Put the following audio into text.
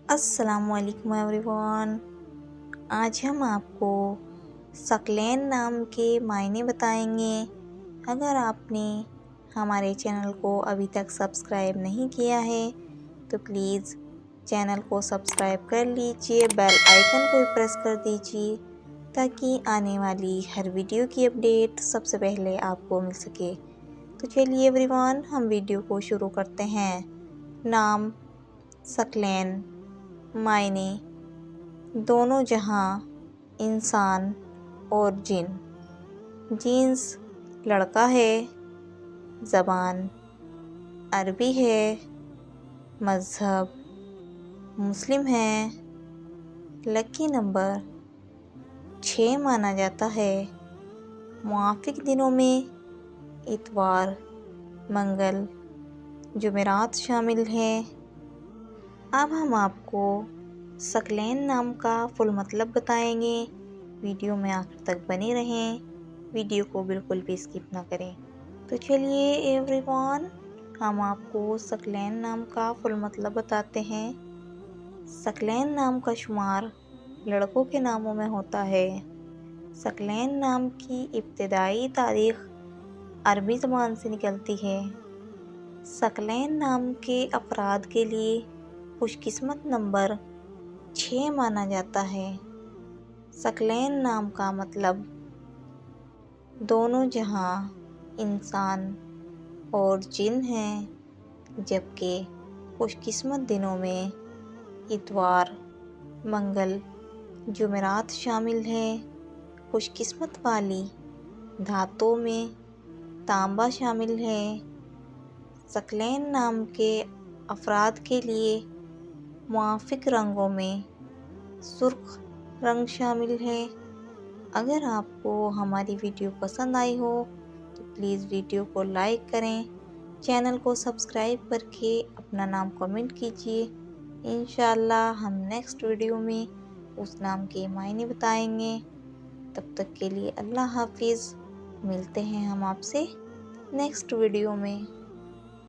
السلام علیکم every one. آج ہم آپ کو ثقلین نام کے معنی بتائیں گے۔ اگر آپ نے ہمارے چینل کو ابھی تک سبسکرائب نہیں کیا ہے تو پلیز چینل کو سبسکرائب کر لیجئے، بیل آئیکن کو بھی پریس کر دیجئے تاکہ آنے والی ہر ویڈیو کی اپڈیٹ سب سے پہلے آپ کو مل سکے۔ تو چلیے ایوری ون، ہم ویڈیو کو شروع کرتے ہیں۔ نام ثقلین، معنی دونوں جہاں، انسان اور جن۔ جنس لڑکا ہے، زبان عربی ہے، مذہب مسلم ہے، لکی نمبر 6 مانا جاتا ہے۔ موافق دنوں میں اتوار، منگل، جمعرات شامل ہیں۔ اب ہم آپ کو ثقلین نام کا فل مطلب بتائیں گے۔ ویڈیو میں آخر تک بنے رہیں، ویڈیو کو بالکل بھی اسکپ نہ کریں۔ تو چلیے ایوری ون، ہم آپ کو ثقلین نام کا فل مطلب بتاتے ہیں۔ ثقلین نام کا شمار لڑکوں کے ناموں میں ہوتا ہے۔ ثقلین نام کی ابتدائی تاریخ عربی زبان سے نکلتی ہے۔ ثقلین نام کے افراد کے لیے خوش قسمت نمبر 6 مانا جاتا ہے۔ ثقلین نام کا مطلب دونوں جہاں، انسان اور جن ہے، جبکہ خوش قسمت دنوں میں اتوار، منگل، جمعرات شامل ہیں۔ خوش قسمت والی دھاتوں میں تانبا شامل ہے۔ ثقلین نام کے افراد کے لیے موافق رنگوں میں سرخ رنگ شامل ہے۔ اگر آپ کو ہماری ویڈیو پسند آئی ہو تو پلیز ویڈیو کو لائک کریں، چینل کو سبسکرائب کر کے اپنا نام کمنٹ کیجیے۔ انشاءاللہ ہم نیکسٹ ویڈیو میں اس نام کے معنی بتائیں گے۔ تب تک کے لیے اللہ حافظ۔ ملتے ہیں ہم آپ سے نیکسٹ ویڈیو میں۔